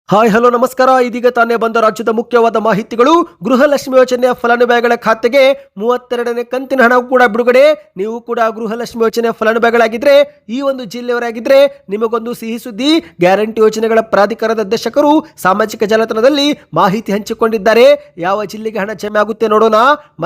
Hi hello ನಮಸ್ಕಾರ. ಇದೀಗ ತಾನೇ ಬಂದ ರಾಜ್ಯದ ಮುಖ್ಯವಾದ ಮಾಹಿತಿಗಳು. ಗೃಹಲಕ್ಷ್ಮಿ ಯೋಜನೆಯ ಫಲಾನುಭವಿಗಳ ಖಾತೆಗೆ 32ನೇ ಕಂತಿನ ಹಣ ಕೂಡ ಬಿಡುಗಡೆ. ನೀವು ಕೂಡ ಗೃಹಲಕ್ಷ್ಮಿ ಯೋಜನೆಯ ಫಲಾನುಭವಿಗಳಾಗಿದ್ರೆ, ಈ ಒಂದು ಜಿಲ್ಲೆಯವರಾಗಿದ್ರೆ ನಿಮಗೊಂದು ಸಿಹಿ ಸುದ್ದಿ. ಗ್ಯಾರಂಟಿ ಯೋಜನೆಗಳ ಪ್ರಾಧಿಕಾರದ ಅಧ್ಯಕ್ಷರು ಸಾಮಾಜಿಕ ಜಾಲತಾಣದಲ್ಲಿ ಮಾಹಿತಿ ಹಂಚಿಕೊಂಡಿದ್ದಾರೆ. ಯಾವ ಜಿಲ್ಲೆಗೆ ಹಣ ಜಮೆ ಆಗುತ್ತೆ ನೋಡೋಣ.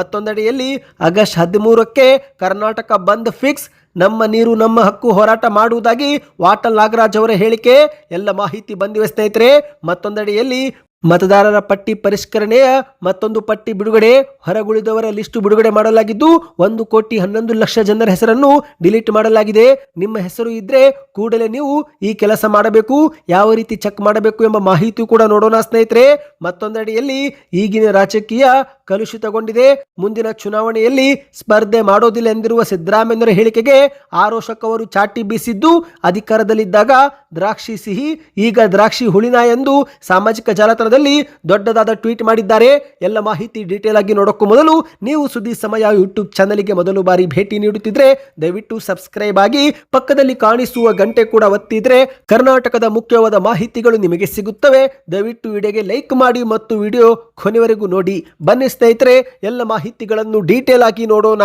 ಮತ್ತೊಂದೆಡೆಯಲ್ಲಿ ಆಗಸ್ಟ್ 13ಕ್ಕೆ ಕರ್ನಾಟಕ ಬಂದ್ ಫಿಕ್ಸ್, ನಮ್ಮ ನೀರು ನಮ್ಮ ಹಕ್ಕು ಹೋರಾಟ ಮಾಡುವುದಾಗಿ ವಾಟಾಳ್ ನಾಗರಾಜ್ ಅವರ ಹೇಳಿಕೆ. ಎಲ್ಲ ಮಾಹಿತಿ ಬಂದಿವೆ ಸ್ನೇಹಿತರೆ. ಮತ್ತೊಂದೆಡೆಯಲ್ಲಿ ಮತದಾರರ ಪಟ್ಟಿ ಪರಿಷ್ಕರಣೆಯ ಮತ್ತೊಂದು ಪಟ್ಟಿ ಬಿಡುಗಡೆ. ಹೊರಗುಳಿದವರ ಲಿಸ್ಟ್ ಬಿಡುಗಡೆ ಮಾಡಲಾಗಿದ್ದು 1,11,00,000 ಜನರ ಹೆಸರನ್ನು ಡಿಲೀಟ್ ಮಾಡಲಾಗಿದೆ. ನಿಮ್ಮ ಹೆಸರು ಇದ್ರೆ ಕೂಡಲೇ ನೀವು ಈ ಕೆಲಸ ಮಾಡಬೇಕು. ಯಾವ ರೀತಿ ಚೆಕ್ ಮಾಡಬೇಕು ಎಂಬ ಮಾಹಿತಿ ಕೂಡ ನೋಡೋಣ ಸ್ನೇಹಿತರೆ. ಮತ್ತೊಂದೆಡೆಯಲ್ಲಿ ಈಗಿನ ರಾಜಕೀಯ ಕಲುಷಿತಗೊಂಡಿದೆ, ಮುಂದಿನ ಚುನಾವಣೆಯಲ್ಲಿ ಸ್ಪರ್ಧೆ ಮಾಡೋದಿಲ್ಲ ಎಂದಿರುವ ಸಿದ್ದರಾಮಯ್ಯರ ಹೇಳಿಕೆಗೆ ಆರೋಶಕ್ ಅವರು ಚಾಟಿ ಬೀಸಿದ್ದು, ಅಧಿಕಾರದಲ್ಲಿದ್ದಾಗ ದ್ರಾಕ್ಷಿ ಸಿಹಿ, ಈಗ ದ್ರಾಕ್ಷಿ ಹುಳಿನ ಎಂದು ಸಾಮಾಜಿಕ ಜಾಲತಾಣದಲ್ಲಿ ದೊಡ್ಡದಾದ ಟ್ವೀಟ್ ಮಾಡಿದ್ದಾರೆ. ಎಲ್ಲ ಮಾಹಿತಿ ಡೀಟೇಲ್ ಆಗಿ ನೋಡೋಕ್ಕೂ ಮೊದಲು ನೀವು ಸುದ್ದಿ ಸಮಯ ಯೂಟ್ಯೂಬ್ ಚಾನಲ್ಗೆ ಮೊದಲು ಬಾರಿ ಭೇಟಿ ನೀಡುತ್ತಿದ್ರೆ ದಯವಿಟ್ಟು ಸಬ್ಸ್ಕ್ರೈಬ್ ಆಗಿ, ಪಕ್ಕದಲ್ಲಿ ಕಾಣಿಸುವ ಗಂಟೆ ಕೂಡ ಒತ್ತಿದ್ರೆ ಕರ್ನಾಟಕದ ಮುಖ್ಯವಾದ ಮಾಹಿತಿಗಳು ನಿಮಗೆ ಸಿಗುತ್ತವೆ. ದಯವಿಟ್ಟು ವಿಡಿಯೋಗೆ ಲೈಕ್ ಮಾಡಿ ಮತ್ತು ವಿಡಿಯೋ ಕೊನೆವರೆಗೂ ನೋಡಿ. ಬನ್ನಿ ಸ್ನೇಹಿತರೆ, ಎಲ್ಲ ಮಾಹಿತಿಗಳನ್ನು ಡೀಟೇಲ್ ಆಗಿ ನೋಡೋಣ.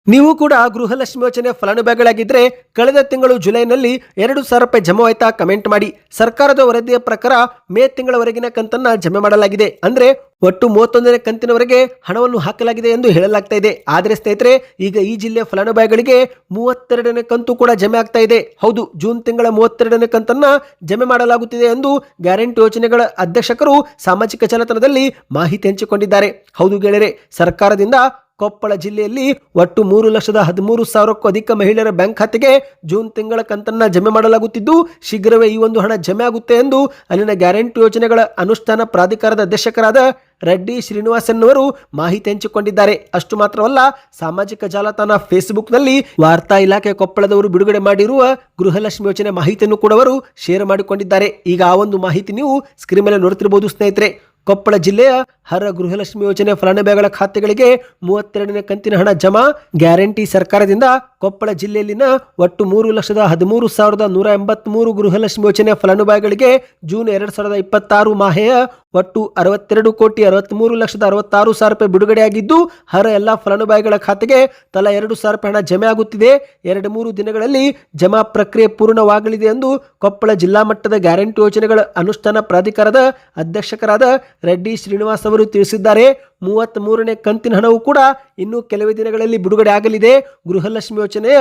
ನೀವು ಕೂಡ ಗೃಹಲಕ್ಷ್ಮಿ ಯೋಜನೆ ಫಲಾನುಭವಿಗಳಾಗಿದ್ದರೆ ಕಳೆದ ತಿಂಗಳು ಜುಲೈನಲ್ಲಿ 2,000 ರೂಪಾಯಿ ಜಮಾ ಆಯ್ತಾ? ಕಮೆಂಟ್ ಮಾಡಿ. ಸರ್ಕಾರದ ವರದಿಯ ಪ್ರಕಾರ ಮೇ ತಿಂಗಳವರೆಗಿನ ಕಂತನ್ನ ಜಮೆ ಮಾಡಲಾಗಿದೆ. ಅಂದ್ರೆ ಒಟ್ಟು 31ನೇ ಕಂತಿನವರೆಗೆ ಹಣವನ್ನು ಹಾಕಲಾಗಿದೆ ಎಂದು ಹೇಳಲಾಗ್ತಾ ಇದೆ. ಆದರೆ ಸ್ನೇಹಿತರೆ, ಈಗ ಈ ಜಿಲ್ಲೆಯ ಫಲಾನುಭವಿಗಳಿಗೆ 32ನೇ ಕಂತು ಕೂಡ ಜಮೆ ಆಗ್ತಾ ಇದೆ. ಹೌದು, ಜೂನ್ ತಿಂಗಳ 32ನೇ ಕಂತನ್ನ ಜಮೆ ಮಾಡಲಾಗುತ್ತಿದೆ ಎಂದು ಗ್ಯಾರಂಟಿ ಯೋಜನೆಗಳ ಅಧ್ಯಕ್ಷರು ಸಾಮಾಜಿಕ ಜಾಲತಾಣದಲ್ಲಿ ಮಾಹಿತಿ ಹಂಚಿಕೊಂಡಿದ್ದಾರೆ. ಹೌದು ಗೆಳೆಯರೆ, ಸರ್ಕಾರದಿಂದ ಕೊಪ್ಪಳ ಜಿಲ್ಲೆಯಲ್ಲಿ ಒಟ್ಟು 3,13,000ಕ್ಕೂ ಅಧಿಕ ಮಹಿಳೆಯರ ಬ್ಯಾಂಕ್ ಖಾತೆಗೆ ಜೂನ್ ತಿಂಗಳ ಕಂತನ್ನ ಜಮೆ ಮಾಡಲಾಗುತ್ತಿದ್ದು, ಶೀಘ್ರವೇ ಈ ಒಂದು ಹಣ ಜಮೆ ಆಗುತ್ತೆ ಎಂದು ಅಲ್ಲಿನ ಗ್ಯಾರಂಟಿ ಯೋಜನೆಗಳ ಅನುಷ್ಠಾನ ಪ್ರಾಧಿಕಾರದ ಅಧ್ಯಕ್ಷರಾದ ರೆಡ್ಡಿ ಶ್ರೀನಿವಾಸನ್ ಅವರು ಮಾಹಿತಿ ಹಂಚಿಕೊಂಡಿದ್ದಾರೆ. ಅಷ್ಟು ಮಾತ್ರವಲ್ಲ, ಸಾಮಾಜಿಕ ಜಾಲತಾಣ ಫೇಸ್ಬುಕ್ನಲ್ಲಿ ವಾರ್ತಾ ಇಲಾಖೆ ಕೊಪ್ಪಳದವರು ಬಿಡುಗಡೆ ಮಾಡಿರುವ ಗೃಹಲಕ್ಷ್ಮಿ ಯೋಜನೆ ಮಾಹಿತಿಯನ್ನು ಕೂಡ ಅವರು ಶೇರ್ ಮಾಡಿಕೊಂಡಿದ್ದಾರೆ. ಈಗ ಆ ಒಂದು ಮಾಹಿತಿ ನೀವು ಸ್ಕ್ರೀನ್ ಮೇಲೆ ನೋಡ್ತಿರಬಹುದು ಸ್ನೇಹಿತರೆ. ಕೊಪ್ಪಳ ಜಿಲ್ಲೆಯ ಹರ ಗೃಹಲಕ್ಷ್ಮಿ ಯೋಜನೆ ಫಲಾನುಭವಿಗಳ ಖಾತೆಗಳಿಗೆ 32ನೇ ಕಂತಿನ ಹಣ ಜಮಾ. ಗ್ಯಾರಂಟಿ ಸರ್ಕಾರದಿಂದ ಕೊಪ್ಪಳ ಜಿಲ್ಲೆಯಲ್ಲಿನ ಒಟ್ಟು 3,13,183 ಗೃಹಲಕ್ಷ್ಮಿ ಯೋಜನೆ ಫಲಾನುಭವಿಗಳಿಗೆ ಜೂನ್ 2026 ಮಾಹೆಯ ಒಟ್ಟು 62,63,66,000 ರೂಪಾಯಿ ಬಿಡುಗಡೆಯಾಗಿದ್ದು, ಹರ ಎಲ್ಲ ಫಲಾನುಭವಿಗಳ ಖಾತೆಗೆ ತಲಾ 2,000 ರೂಪಾಯಿ ಹಣ ಜಮೆ ಆಗುತ್ತಿದೆ. 2-3 ದಿನಗಳಲ್ಲಿ ಜಮಾ ಪ್ರಕ್ರಿಯೆ ಪೂರ್ಣವಾಗಲಿದೆ ಎಂದು ಕೊಪ್ಪಳ ಜಿಲ್ಲಾ ಮಟ್ಟದ ಗ್ಯಾರಂಟಿ ಯೋಜನೆಗಳ ಅನುಷ್ಠಾನ ಪ್ರಾಧಿಕಾರದ ಅಧ್ಯಕ್ಷರಾದ ರೆಡ್ಡಿ ಶ್ರೀನಿವಾಸ್ ಅವರು ತಿಳಿಸಿದ್ದಾರೆ. 33ನೇ ಕಂತಿನ ಹಣವು ಕೂಡ ಇನ್ನು ಕೆಲವೇ ದಿನಗಳಲ್ಲಿ ಬಿಡುಗಡೆ ಆಗಲಿದೆ. ಗೃಹಲಕ್ಷ್ಮಿ ಯೋಜನೆಯ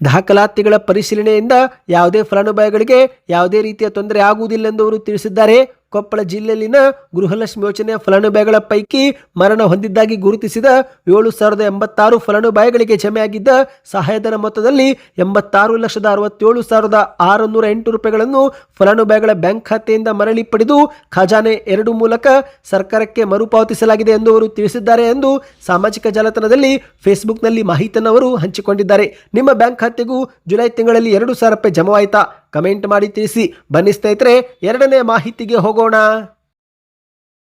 ದಾಖಲಾತಿಗಳ ಪರಿಶೀಲನೆಯಿಂದ ಯಾವುದೇ ಫಲಾನುಭವಿಗಳಿಗೆ ಯಾವುದೇ ರೀತಿಯ ತೊಂದರೆ ಆಗುವುದಿಲ್ಲ ಎಂದು ಅವರು ತಿಳಿಸಿದ್ದಾರೆ. ಕೊಪ್ಪಳ ಜಿಲ್ಲೆಯಲ್ಲಿನ ಗೃಹಲಕ್ಷ್ಮಿ ಯೋಜನೆಯ ಫಲಾನುಭವಿಗಳ ಪೈಕಿ ಮರಣ ಹೊಂದಿದ್ದಾಗಿ ಗುರುತಿಸಿದ 7,086 ಫಲಾನುಭವಿಗಳಿಗೆ ಜಮೆಯಾಗಿದ್ದ ಸಹಾಯಧನ ಮೊತ್ತದಲ್ಲಿ 86,67,608 ರೂಪಾಯಿಗಳನ್ನು ಫಲಾನುಭವಿಗಳ ಬ್ಯಾಂಕ್ ಖಾತೆಯಿಂದ ಮರಳಿ ಪಡೆದು ಖಜಾನೆ 2 ಮೂಲಕ ಸರ್ಕಾರಕ್ಕೆ ಮರುಪಾವತಿಸಲಾಗಿದೆ ಎಂದು ಅವರು ತಿಳಿಸಿದ್ದಾರೆ ಎಂದು ಸಾಮಾಜಿಕ ಜಾಲತಾಣದಲ್ಲಿ ಫೇಸ್ಬುಕ್ನಲ್ಲಿ ಮಾಹಿತಿಯನ್ನು ಅವರು ಹಂಚಿಕೊಂಡಿದ್ದಾರೆ. ನಿಮ್ಮ ಬ್ಯಾಂಕ್ ಖಾತೆಗೂ ಜುಲೈ ತಿಂಗಳಲ್ಲಿ 2,000 ರೂಪಾಯಿ ಜಮವಾಯಿತಾ? ಕಮೆಂಟ್ ಮಾಡಿ ತಿಳಿಸಿ. ಬನ್ನಿ ಸ್ನೇಹಿತರೆ, ಎರಡನೇ ಮಾಹಿತಿಗೆ ಹೋಗೋಣ.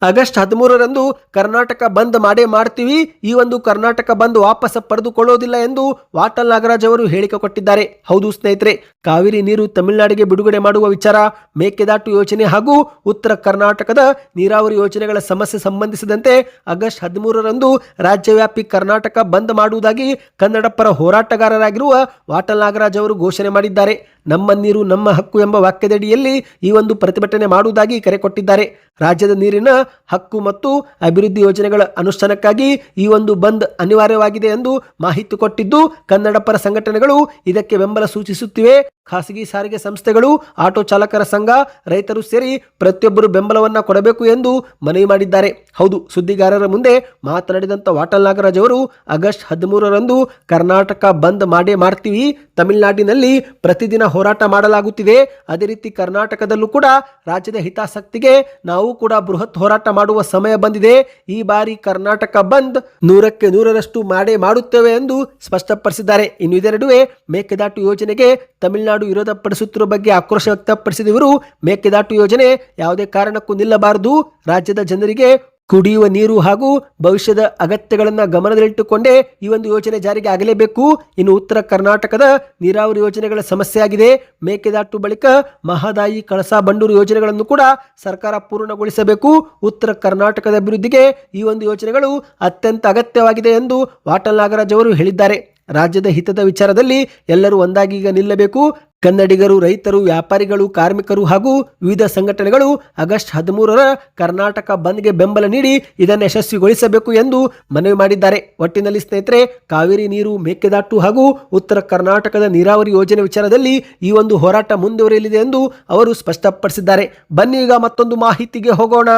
ಆಗಸ್ಟ್ 13ರಂದು ಕರ್ನಾಟಕ ಬಂದ್ ಮಾಡೇ ಮಾಡ್ತೀವಿ. ಈ ಒಂದು ಕರ್ನಾಟಕ ಬಂದ್ ವಾಪಸ್ ಪಡೆದುಕೊಳ್ಳೋದಿಲ್ಲ ಎಂದು ವಾಟಾಳ್ ನಾಗರಾಜ್ ಅವರು ಹೇಳಿಕೆ ಕೊಟ್ಟಿದ್ದಾರೆ. ಹೌದು ಸ್ನೇಹಿತರೆ, ಕಾವೇರಿ ನೀರು ತಮಿಳುನಾಡಿಗೆ ಬಿಡುಗಡೆ ಮಾಡುವ ವಿಚಾರ, ಮೇಕೆದಾಟು ಯೋಜನೆ ಹಾಗೂ ಉತ್ತರ ಕರ್ನಾಟಕದ ನೀರಾವರಿ ಯೋಜನೆಗಳ ಸಮಸ್ಯೆ ಸಂಬಂಧಿಸಿದಂತೆ ಆಗಸ್ಟ್ 13ರಂದು ರಾಜ್ಯವ್ಯಾಪಿ ಕರ್ನಾಟಕ ಬಂದ್ ಮಾಡುವುದಾಗಿ ಕನ್ನಡಪರ ಹೋರಾಟಗಾರರಾಗಿರುವ ವಾಟಾಳ್ ನಾಗರಾಜ್ ಅವರು ಘೋಷಣೆ ಮಾಡಿದ್ದಾರೆ. ನಮ್ಮ ನೀರು ನಮ್ಮ ಹಕ್ಕು ಎಂಬ ವಾಕ್ಯದಡಿಯಲ್ಲಿ ಈ ಒಂದು ಪ್ರತಿಭಟನೆ ಮಾಡುವುದಾಗಿ ಕರೆ ಕೊಟ್ಟಿದ್ದಾರೆ. ರಾಜ್ಯದ ನೀರಿನ ಹಕ್ಕು ಮತ್ತು ಅಭಿವೃದ್ಧಿ ಯೋಜನೆಗಳ ಅನುಷ್ಠಾನಕ್ಕಾಗಿ ಈ ಒಂದು ಬಂದ್ ಅನಿವಾರ್ಯವಾಗಿದೆ ಎಂದು ಮಾಹಿತಿ ಕೊಟ್ಟಿದ್ದು, ಕನ್ನಡ ಪರ ಸಂಘಟನೆಗಳು ಇದಕ್ಕೆ ಬೆಂಬಲ ಸೂಚಿಸುತ್ತಿವೆ. ಖಾಸಗಿ ಸಾರಿಗೆ ಸಂಸ್ಥೆಗಳು, ಆಟೋ ಚಾಲಕರ ಸಂಘ, ರೈತರು ಸೇರಿ ಪ್ರತಿಯೊಬ್ಬರು ಬೆಂಬಲವನ್ನ ಕೊಡಬೇಕು ಎಂದು ಮನವಿ ಮಾಡಿದ್ದಾರೆ. ಹೌದು, ಸುದ್ದಿಗಾರರ ಮುಂದೆ ಮಾತನಾಡಿದಂತ ವಾಟಾಳ್ ನಾಗರಾಜ್ ಅವರು ಆಗಸ್ಟ್ 13ರಂದು ಕರ್ನಾಟಕ ಬಂದ್ ಮಾಡೇ ಮಾಡ್ತೀವಿ. ತಮಿಳುನಾಡಿನಲ್ಲಿ ಪ್ರತಿದಿನ ಹೋರಾಟ ಮಾಡಲಾಗುತ್ತಿದೆ. ಅದೇ ರೀತಿ ಕರ್ನಾಟಕದಲ್ಲೂ ಕೂಡ ರಾಜ್ಯದ ಹಿತಾಸಕ್ತಿಗೆ ನಾವು ಕೂಡ ಬೃಹತ್ ಹೋರಾಟ ಮಾಡುವ ಸಮಯ ಬಂದಿದೆ. ಈ ಬಾರಿ ಕರ್ನಾಟಕ ಬಂದ್ 100ಕ್ಕೆ 100ರಷ್ಟು ಮಾಡೇ ಮಾಡುತ್ತೇವೆ ಎಂದು ಸ್ಪಷ್ಟಪಡಿಸಿದ್ದಾರೆ. ಇನ್ನು ಇದರ ನಡುವೆ ಮೇಕೆದಾಟು ಯೋಜನೆಗೆ ತಮಿಳುನಾಡು ವಿರೋಧ ಪಡಿಸುತ್ತಿರುವ ಬಗ್ಗೆ ಆಕ್ರೋಶ ವ್ಯಕ್ತಪಡಿಸಿದ ಇವರು, ಮೇಕೆದಾಟು ಯೋಜನೆ ಯಾವುದೇ ಕಾರಣಕ್ಕೂ ನಿಲ್ಲಬಾರದು, ರಾಜ್ಯದ ಜನರಿಗೆ ಕುಡಿಯುವ ನೀರು ಹಾಗೂ ಭವಿಷ್ಯದ ಅಗತ್ಯಗಳನ್ನು ಗಮನದಲ್ಲಿಟ್ಟುಕೊಂಡೇ ಈ ಒಂದು ಯೋಜನೆ ಜಾರಿಗೆ ಆಗಲೇಬೇಕು. ಇನ್ನು ಉತ್ತರ ಕರ್ನಾಟಕದ ನೀರಾವರಿ ಯೋಜನೆಗಳ ಸಮಸ್ಯೆ ಆಗಿದೆ. ಮೇಕೆದಾಟು ಬಳಿಕ ಮಹದಾಯಿ, ಕಳಸಾ ಬಂಡೂರು ಯೋಜನೆಗಳನ್ನು ಕೂಡ ಸರ್ಕಾರ ಪೂರ್ಣಗೊಳಿಸಬೇಕು. ಉತ್ತರ ಕರ್ನಾಟಕದ ಅಭಿವೃದ್ಧಿಗೆ ಈ ಒಂದು ಯೋಜನೆಗಳು ಅತ್ಯಂತ ಅಗತ್ಯವಾಗಿದೆ ಎಂದು ವಾಟಾಳ್ ನಾಗರಾಜ್ ಅವರು ಹೇಳಿದ್ದಾರೆ. ರಾಜ್ಯದ ಹಿತದ ವಿಚಾರದಲ್ಲಿ ಎಲ್ಲರೂ ಒಂದಾಗಿ ಈಗ ನಿಲ್ಲಬೇಕು. ಕನ್ನಡಿಗರು, ರೈತರು, ವ್ಯಾಪಾರಿಗಳು, ಕಾರ್ಮಿಕರು ಹಾಗೂ ವಿವಿಧ ಸಂಘಟನೆಗಳು ಆಗಸ್ಟ್ 13ರ ಕರ್ನಾಟಕ ಬಂದ್ಗೆ ಬೆಂಬಲ ನೀಡಿ ಇದನ್ನು ಯಶಸ್ವಿಗೊಳಿಸಬೇಕು ಎಂದು ಮನವಿ ಮಾಡಿದ್ದಾರೆ. ಒಟ್ಟಿನಲ್ಲಿ ಸ್ನೇಹಿತರೆ, ಕಾವೇರಿ ನೀರು, ಮೇಕೆದಾಟು ಹಾಗೂ ಉತ್ತರ ಕರ್ನಾಟಕದ ನೀರಾವರಿ ಯೋಜನೆ ವಿಚಾರದಲ್ಲಿ ಈ ಒಂದು ಹೋರಾಟ ಮುಂದುವರಿಯಲಿದೆ ಎಂದು ಅವರು ಸ್ಪಷ್ಟಪಡಿಸಿದ್ದಾರೆ. ಬನ್ನಿ ಈಗ ಮತ್ತೊಂದು ಮಾಹಿತಿಗೆ ಹೋಗೋಣ.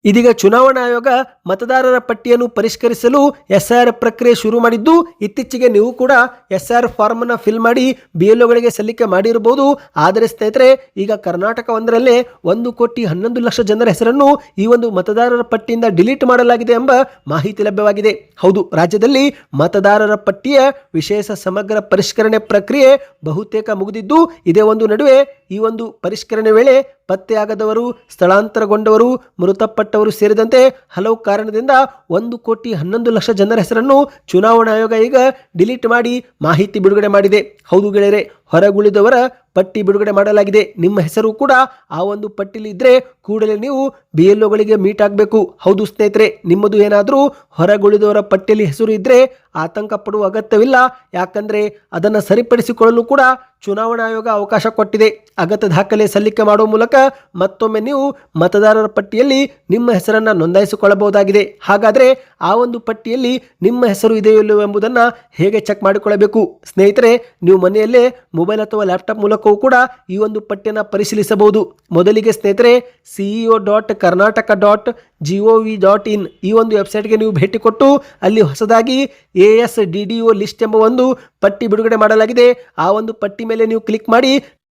ಇದೀಗ ಚುನಾವಣಾ ಆಯೋಗ ಮತದಾರರ ಪಟ್ಟಿಯನ್ನು ಪರಿಷ್ಕರಿಸಲು ಎಸ್ಐಆರ್ ಪ್ರಕ್ರಿಯೆ ಶುರು ಮಾಡಿದ್ದು, ಇತ್ತೀಚೆಗೆ ನೀವು ಕೂಡ ಎಸ್ಐಆರ್ ಫಾರ್ಮ್ ಅನ್ನು ಫಿಲ್ ಮಾಡಿ ಬಿಎಲ್ಒಗಳಿಗೆ ಸಲ್ಲಿಕೆ ಮಾಡಿರಬಹುದು. ಆದರೆ ಸ್ನೇಹಿತರೆ, ಈಗ ಕರ್ನಾಟಕ ಒಂದರಲ್ಲೇ 1,11,00,000 ಜನರ ಹೆಸರನ್ನು ಈ ಒಂದು ಮತದಾರರ ಪಟ್ಟಿಯಿಂದ ಡಿಲೀಟ್ ಮಾಡಲಾಗಿದೆ ಎಂಬ ಮಾಹಿತಿ ಲಭ್ಯವಾಗಿದೆ. ಹೌದು, ರಾಜ್ಯದಲ್ಲಿ ಮತದಾರರ ಪಟ್ಟಿಯ ವಿಶೇಷ ಸಮಗ್ರ ಪರಿಷ್ಕರಣೆ ಪ್ರಕ್ರಿಯೆ ಬಹುತೇಕ ಮುಗಿದಿದ್ದು, ಇದೇ ಒಂದು ನಡುವೆ ಈ ಒಂದು ಪರಿಷ್ಕರಣೆ ವೇಳೆ ಪತ್ತೆಯಾಗದವರು, ಸ್ಥಳಾಂತರಗೊಂಡವರು, ಮೃತಪಟ್ಟವರು ಸೇರಿದಂತೆ ಹಲವು ಕಾರಣದಿಂದ 1,11,00,000 ಜನರ ಹೆಸರನ್ನು ಚುನಾವಣಾ ಆಯೋಗ ಈಗ ಡಿಲೀಟ್ ಮಾಡಿ ಮಾಹಿತಿ ಬಿಡುಗಡೆ ಮಾಡಿದೆ. ಹೌದು ಗೆಳೆಯರೆ, ಹೊರಗುಳಿದವರ ಪಟ್ಟಿ ಬಿಡುಗಡೆ ಮಾಡಲಾಗಿದೆ. ನಿಮ್ಮ ಹೆಸರು ಕೂಡ ಆ ಒಂದು ಪಟ್ಟಿಲಿ ಇದ್ರೆ ಕೂಡಲೇ ನೀವು ಬಿಎಲ್ಒಗಳಿಗೆ ಮೀಟ್ ಆಗಬೇಕು. ಹೌದು ಸ್ನೇಹಿತರೆ, ನಿಮ್ಮದು ಏನಾದರೂ ಹೊರಗುಳಿದವರ ಪಟ್ಟಿಯಲ್ಲಿ ಹೆಸರು ಇದ್ರೆ ಆತಂಕ ಪಡುವ ಅಗತ್ಯವಿಲ್ಲ. ಯಾಕಂದ್ರೆ ಅದನ್ನು ಸರಿಪಡಿಸಿಕೊಳ್ಳಲು ಕೂಡ ಚುನಾವಣಾ ಆಯೋಗ ಅವಕಾಶ ಕೊಟ್ಟಿದೆ. ಅಗತ್ಯ ದಾಖಲೆ ಸಲ್ಲಿಕೆ ಮಾಡುವ ಮೂಲಕ ಮತ್ತೊಮ್ಮೆ ನೀವು ಮತದಾರರ ಪಟ್ಟಿಯಲ್ಲಿ ನಿಮ್ಮ ಹೆಸರನ್ನು ನೋಂದಾಯಿಸಿಕೊಳ್ಳಬಹುದಾಗಿದೆ. ಹಾಗಾದರೆ ಆ ಒಂದು ಪಟ್ಟಿಯಲ್ಲಿ ನಿಮ್ಮ ಹೆಸರು ಇದೆಯೋ ಇಲ್ಲವೋ ಎಂಬುದನ್ನು ಹೇಗೆ ಚೆಕ್ ಮಾಡಿಕೊಳ್ಳಬೇಕು? ಸ್ನೇಹಿತರೆ, ನೀವು ಮನೆಯಲ್ಲೇ ಮೊಬೈಲ್ ಅಥವಾ ಲ್ಯಾಪ್ಟಾಪ್ ಮೂಲಕವೂ ಕೂಡ ಈ ಒಂದು ಪಟ್ಟಿಯನ್ನು ಪರಿಶೀಲಿಸಬಹುದು. ಮೊದಲಿಗೆ ಸ್ನೇಹಿತರೆ, ceo.karnataka.gov.in ಈ ಒಂದು ವೆಬ್ಸೈಟ್ಗೆ ನೀವು ಭೇಟಿ ಕೊಟ್ಟು ಅಲ್ಲಿ ಹೊಸದಾಗಿ ASDDO ಲಿಸ್ಟ್ ಎಂಬ ಒಂದು ಪಟ್ಟಿ ಬಿಡುಗಡೆ ಮಾಡಲಾಗಿದೆ. ಆ ಒಂದು ಪಟ್ಟಿ ಮೇಲೆ ನೀವು ಕ್ಲಿಕ್ ಮಾಡಿ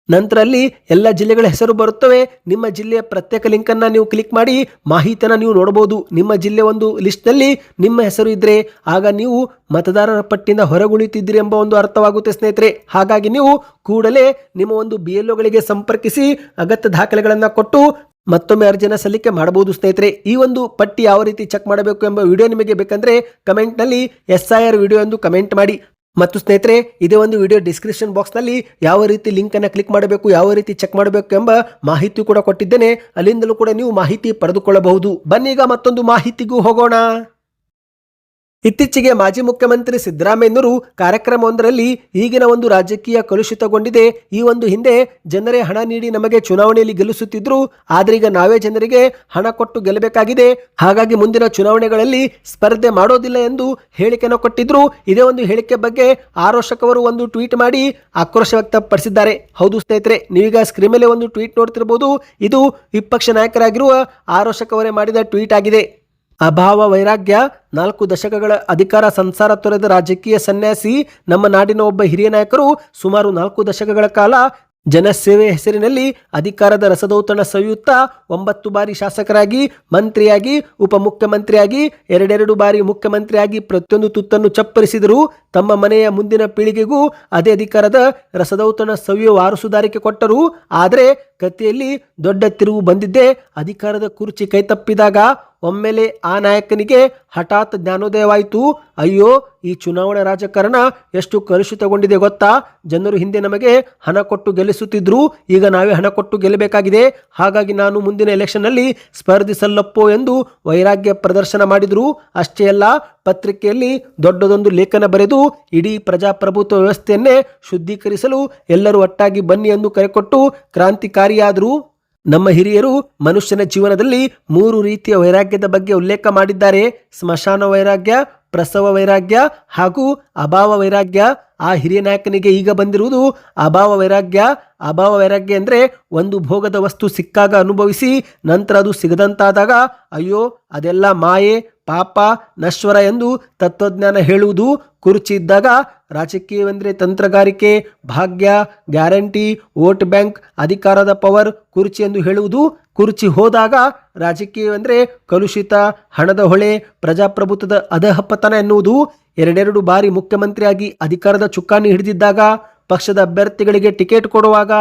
ನಂತರ ಅಲ್ಲಿ ಎಲ್ಲ ಜಿಲ್ಲೆಗಳ ಹೆಸರು ಬರುತ್ತವೆ. ನಿಮ್ಮ ಜಿಲ್ಲೆಯ ಪ್ರತ್ಯೇಕ ಲಿಂಕ್ ಅನ್ನು ನೀವು ಕ್ಲಿಕ್ ಮಾಡಿ ಮಾಹಿತಿಯನ್ನು ನೀವು ನೋಡಬಹುದು. ನಿಮ್ಮ ಜಿಲ್ಲೆ ಒಂದು ಲಿಸ್ಟ್ ನಲ್ಲಿ ನಿಮ್ಮ ಹೆಸರು ಇದ್ರೆ ಆಗ ನೀವು ಮತದಾರರ ಪಟ್ಟಿಯಿಂದ ಹೊರಗುಳಿತಿದ್ದೀರಿ ಎಂಬ ಒಂದು ಅರ್ಥವಾಗುತ್ತೆ ಸ್ನೇಹಿತರೆ. ಹಾಗಾಗಿ ನೀವು ಕೂಡಲೇ ನಿಮ್ಮ ಒಂದು ಬಿಎಲ್ಒಗಳಿಗೆ ಸಂಪರ್ಕಿಸಿ ಅಗತ್ಯ ದಾಖಲೆಗಳನ್ನು ಕೊಟ್ಟು ಮತ್ತೊಮ್ಮೆ ಅರ್ಜಿನ ಸಲ್ಲಿಕೆ ಮಾಡಬಹುದು ಸ್ನೇಹಿತರೆ. ಈ ಒಂದು ಪಟ್ಟಿ ಯಾವ ರೀತಿ ಚೆಕ್ ಮಾಡಬೇಕು ಎಂಬ ವಿಡಿಯೋ ನಿಮಗೆ ಬೇಕಂದ್ರೆ ಕಮೆಂಟ್ ನಲ್ಲಿ SIR ವಿಡಿಯೋ ಎಂದು ಕಮೆಂಟ್ ಮಾಡಿ. ಮತ್ತು ಸ್ನೇಹಿತರೆ, ಇದೇ ಒಂದು ವಿಡಿಯೋ ಡಿಸ್ಕ್ರಿಪ್ಷನ್ ಬಾಕ್ಸ್ ನಲ್ಲಿ ಯಾವ ರೀತಿ ಲಿಂಕ್ ಅನ್ನು ಕ್ಲಿಕ್ ಮಾಡಬೇಕು, ಯಾವ ರೀತಿ ಚೆಕ್ ಮಾಡಬೇಕು ಎಂಬ ಮಾಹಿತಿ ಕೂಡ ಕೊಟ್ಟಿದ್ದೇನೆ. ಅಲ್ಲಿಂದಲೂ ಕೂಡ ನೀವು ಮಾಹಿತಿ ಪಡೆದುಕೊಳ್ಳಬಹುದು. ಬನ್ನಿ ಈಗ ಮತ್ತೊಂದು ಮಾಹಿತಿಗೂ ಹೋಗೋಣ. ಇತ್ತೀಚೆಗೆ ಮಾಜಿ ಮುಖ್ಯಮಂತ್ರಿ ಸಿದ್ದರಾಮಯ್ಯನವರು ಕಾರ್ಯಕ್ರಮವೊಂದರಲ್ಲಿ ಈಗಿನ ಒಂದು ರಾಜಕೀಯ ಕಲುಷಿತಗೊಂಡಿದೆ. ಈ ಒಂದು ಹಿಂದೆ ಜನರೇ ಹಣ ನೀಡಿ ನಮಗೆ ಚುನಾವಣೆಯಲ್ಲಿ ಗೆಲ್ಲಿಸುತ್ತಿದ್ರು, ಆದ್ರೆ ಈಗ ನಾವೇ ಜನರಿಗೆ ಹಣ ಕೊಟ್ಟು ಗೆಲ್ಲಬೇಕಾಗಿದೆ. ಹಾಗಾಗಿ ಮುಂದಿನ ಚುನಾವಣೆಗಳಲ್ಲಿ ಸ್ಪರ್ಧೆ ಮಾಡೋದಿಲ್ಲ ಎಂದು ಹೇಳಿಕೆಯನ್ನು ಕೊಟ್ಟಿದ್ರು. ಇದೇ ಒಂದು ಹೇಳಿಕೆ ಬಗ್ಗೆ ಆರೋಶಕ್ ಅವರು ಒಂದು ಟ್ವೀಟ್ ಮಾಡಿ ಆಕ್ರೋಶ ವ್ಯಕ್ತಪಡಿಸಿದ್ದಾರೆ. ಹೌದು ಸ್ನೇಹಿತರೆ, ನೀವೀಗ ಸ್ಕ್ರೀನ್ ಮೇಲೆ ಒಂದು ಟ್ವೀಟ್ ನೋಡ್ತಿರಬಹುದು. ಇದು ವಿಪಕ್ಷ ನಾಯಕರಾಗಿರುವ ಆರೋಶಕ್ ಅವರೇ ಮಾಡಿದ ಟ್ವೀಟ್ ಆಗಿದೆ. ಅಭಾವ ವೈರಾಗ್ಯ, 4 ದಶಕಗಳ ಅಧಿಕಾರ ಸಂಸಾರ ತೊರೆದ ರಾಜಕೀಯ ಸನ್ಯಾಸಿ, ನಮ್ಮ ನಾಡಿನ ಒಬ್ಬ ಹಿರಿಯ ನಾಯಕರು ಸುಮಾರು 4 ದಶಕಗಳ ಕಾಲ ಜನಸೇವೆ ಹೆಸರಿನಲ್ಲಿ ಅಧಿಕಾರದ ರಸದೌತಣ ಸವಿಯುತ್ತಾ 9 ಬಾರಿ ಶಾಸಕರಾಗಿ, ಮಂತ್ರಿಯಾಗಿ, ಉಪಮುಖ್ಯಮಂತ್ರಿಯಾಗಿ, 2 ಬಾರಿ ಮುಖ್ಯಮಂತ್ರಿಯಾಗಿ ಪ್ರತಿಯೊಂದು ತುತ್ತನ್ನು ಚಪ್ಪರಿಸಿದರು. ತಮ್ಮ ಮನೆಯ ಮುಂದಿನ ಪೀಳಿಗೆಗೂ ಅದೇ ಅಧಿಕಾರದ ರಸದೌತಣ ಸವಿಯುವ ವಾರಸುದಾರಿಕೆ ಕೊಟ್ಟರು. ಆದರೆ ಕಥೆಯಲ್ಲಿ ದೊಡ್ಡ ತಿರುವು ಬಂದಿದ್ದೇ ಅಧಿಕಾರದ ಕುರ್ಚಿ ಕೈತಪ್ಪಿದಾಗ. ಒಮ್ಮೆಲೆ ಆ ನಾಯಕನಿಗೆ ಹಠಾತ್ ಜ್ಞಾನೋದಯವಾಯಿತು. ಅಯ್ಯೋ, ಈ ಚುನಾವಣಾ ರಾಜಕಾರಣ ಎಷ್ಟು ಕಲುಷಿತಗೊಂಡಿದೆ ಗೊತ್ತಾ? ಜನರು ಹಿಂದೆ ನಮಗೆ ಹಣ ಕೊಟ್ಟು ಗೆಲ್ಲಿಸುತ್ತಿದ್ರು, ಈಗ ನಾವೇ ಹಣ ಕೊಟ್ಟು ಗೆಲ್ಲಬೇಕಾಗಿದೆ. ಹಾಗಾಗಿ ನಾನು ಮುಂದಿನ ಎಲೆಕ್ಷನ್ ನಲ್ಲಿ ಸ್ಪರ್ಧಿಸಲ್ಲಪ್ಪೋ ಎಂದು ವೈರಾಗ್ಯ ಪ್ರದರ್ಶನ ಮಾಡಿದ್ರು. ಅಷ್ಟೇ ಅಲ್ಲ, ಪತ್ರಿಕೆಯಲ್ಲಿ ದೊಡ್ಡದೊಂದು ಲೇಖನ ಬರೆದು ಇಡೀ ಪ್ರಜಾಪ್ರಭುತ್ವ ವ್ಯವಸ್ಥೆಯನ್ನೇ ಶುದ್ಧೀಕರಿಸಲು ಎಲ್ಲರೂ ಒಟ್ಟಾಗಿ ಬನ್ನಿ ಎಂದು ಕರೆಕೊಟ್ಟು ಕ್ರಾಂತಿಕಾರಿಯಾದರು. ನಮ್ಮ ಹಿರಿಯರು ಮನುಷ್ಯನ ಜೀವನದಲ್ಲಿ 3 ರೀತಿಯ ವೈರಾಗ್ಯದ ಬಗ್ಗೆ ಉಲ್ಲೇಖ ಮಾಡಿದ್ದಾರೆ. ಸ್ಮಶಾನ ವೈರಾಗ್ಯ, ಪ್ರಸವ ವೈರಾಗ್ಯ ಹಾಗೂ ಅಭಾವ ವೈರಾಗ್ಯ. ಆ ಹಿರಿಯ ನಾಯಕನಿಗೆ ಈಗ ಬಂದಿರುವುದು ಅಭಾವ ವೈರಾಗ್ಯ. ಅಭಾವ ವೈರಾಗ್ಯ ಅಂದರೆ ಒಂದು ಭೋಗದ ವಸ್ತು ಸಿಕ್ಕಾಗ ಅನುಭವಿಸಿ ನಂತರ ಅದು ಸಿಗದಂತಾದಾಗ ಅಯ್ಯೋ ಅದೆಲ್ಲ ಮಾಯೆ, ಪಾಪ, ನಶ್ವರ ಎಂದು ತತ್ವಜ್ಞಾನ ಹೇಳುವುದು. ಕುರ್ಚಿ ಇದ್ದಾಗ ರಾಜಕೀಯವೆಂದರೆ ತಂತ್ರಗಾರಿಕೆ, ಭಾಗ್ಯ, ಗ್ಯಾರಂಟಿ, ವೋಟ್ ಬ್ಯಾಂಕ್, ಅಧಿಕಾರದ ಪವರ್, ಕುರ್ಚಿ ಎಂದು ಹೇಳುವುದು. ಕುರ್ಚಿ ಹೋದಾಗ ರಾಜಕೀಯವೆಂದರೆ ಕಲುಷಿತ, ಹಣದ ಹೊಳೆ, ಪ್ರಜಾಪ್ರಭುತ್ವದ ಅಧಃಪತನ ಎನ್ನುವುದು. 2 ಬಾರಿ ಮುಖ್ಯಮಂತ್ರಿಯಾಗಿ ಅಧಿಕಾರದ ಚುಕ್ಕಾಣಿ ಹಿಡಿದಿದ್ದಾಗ ಪಕ್ಷದ ಅಭ್ಯರ್ಥಿಗಳಿಗೆ ಟಿಕೆಟ್ ಕೊಡುವಾಗ,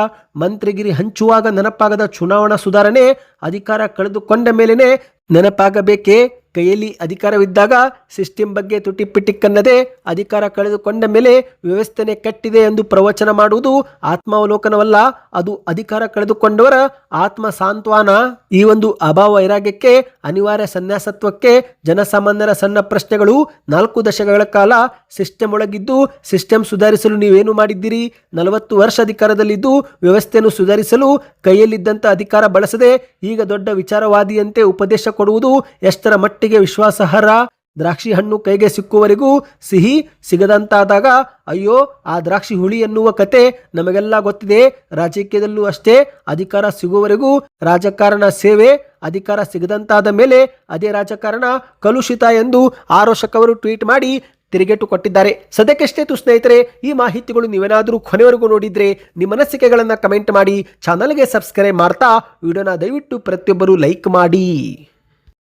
ಮಂತ್ರಿಗಿರಿ ಹಂಚುವಾಗ ನೆನಪಾಗದ ಚುನಾವಣಾ ಸುಧಾರಣೆ ಅಧಿಕಾರ ಕಳೆದುಕೊಂಡ ಮೇಲೇನೆ ನೆನಪಾಗಬೇಕೇ? ಕೈಯಲ್ಲಿ ಅಧಿಕಾರವಿದ್ದಾಗ ಸಿಸ್ಟಮ್ ಬಗ್ಗೆ ತುಟಿಪಿಟಿಕ್ಕನ್ನದೇ ಅಧಿಕಾರ ಕಳೆದುಕೊಂಡ ಮೇಲೆ ವ್ಯವಸ್ಥೆನೆ ಕೆಟ್ಟಿದೆ ಎಂದು ಪ್ರವಚನ ಮಾಡುವುದು ಆತ್ಮಾವಲೋಕನವಲ್ಲ, ಅದು ಅಧಿಕಾರ ಕಳೆದುಕೊಂಡವರ ಆತ್ಮ ಸಾಂತ್ವನ. ಈ ಒಂದು ಅಭಾವ ವೈರಾಗ್ಯಕ್ಕೆ, ಅನಿವಾರ್ಯ ಸನ್ಯಾಸತ್ವಕ್ಕೆ ಜನಸಾಮಾನ್ಯರ ಸಣ್ಣ ಪ್ರಶ್ನೆಗಳು. 4 ದಶಕಗಳ ಕಾಲ ಸಿಸ್ಟಮ್ ಒಳಗಿದ್ದು ಸಿಸ್ಟಮ್ ಸುಧಾರಿಸಲು ನೀವೇನು ಮಾಡಿದ್ದೀರಿ? 40 ವರ್ಷ ಅಧಿಕಾರದಲ್ಲಿದ್ದು ವ್ಯವಸ್ಥೆಯನ್ನು ಸುಧಾರಿಸಲು ಕೈಯಲ್ಲಿದ್ದಂಥ ಅಧಿಕಾರ ಬಳಸದೆ ಈಗ ದೊಡ್ಡ ವಿಚಾರವಾದಿಯಂತೆ ಉಪದೇಶ ಕೊಡುವುದು ಎಷ್ಟರ ಮಟ್ಟಿಗೆ ವಿಶ್ವಾಸಾರ್ಹ? ದ್ರಾಕ್ಷಿ ಹಣ್ಣು ಕೈಗೆ ಸಿಕ್ಕುವವರೆಗೂ ಸಿಹಿ ಸಿಗದಂತಾದಾಗ ಅಯ್ಯೋ ಆ ದ್ರಾಕ್ಷಿ ಹುಳಿ ಎನ್ನುವ ಕತೆ ನಮಗೆಲ್ಲ ಗೊತ್ತಿದೆ. ರಾಜಕೀಯದಲ್ಲೂ ಅಷ್ಟೇ, ಅಧಿಕಾರ ಸಿಗುವವರೆಗೂ ರಾಜಕಾರಣ ಸೇವೆ, ಅಧಿಕಾರ ಸಿಗದಂತಾದ ಮೇಲೆ ಅದೇ ರಾಜಕಾರಣ ಕಲುಷಿತ ಎಂದು ಆರೋಶಕ್ ಅವರು ಟ್ವೀಟ್ ಮಾಡಿ ತಿರುಗೇಟು ಕೊಟ್ಟಿದ್ದಾರೆ. ಸದ್ಯಕ್ಕಷ್ಟೇ ಸ್ನೇಹಿತರೆ, ಈ ಮಾಹಿತಿಗಳು ನೀವೇನಾದರೂ ಕೊನೆವರೆಗೂ ನೋಡಿದ್ರೆ ನಿಮ್ಮ ಅನಿಸಿಕೆಗಳನ್ನು ಕಮೆಂಟ್ ಮಾಡಿ, ಚಾನಲ್ಗೆ ಸಬ್ಸ್ಕ್ರೈಬ್ ಮಾಡ್ತಾ ವಿಡಿಯೋನ ದಯವಿಟ್ಟು ಪ್ರತಿಯೊಬ್ಬರು ಲೈಕ್ ಮಾಡಿ.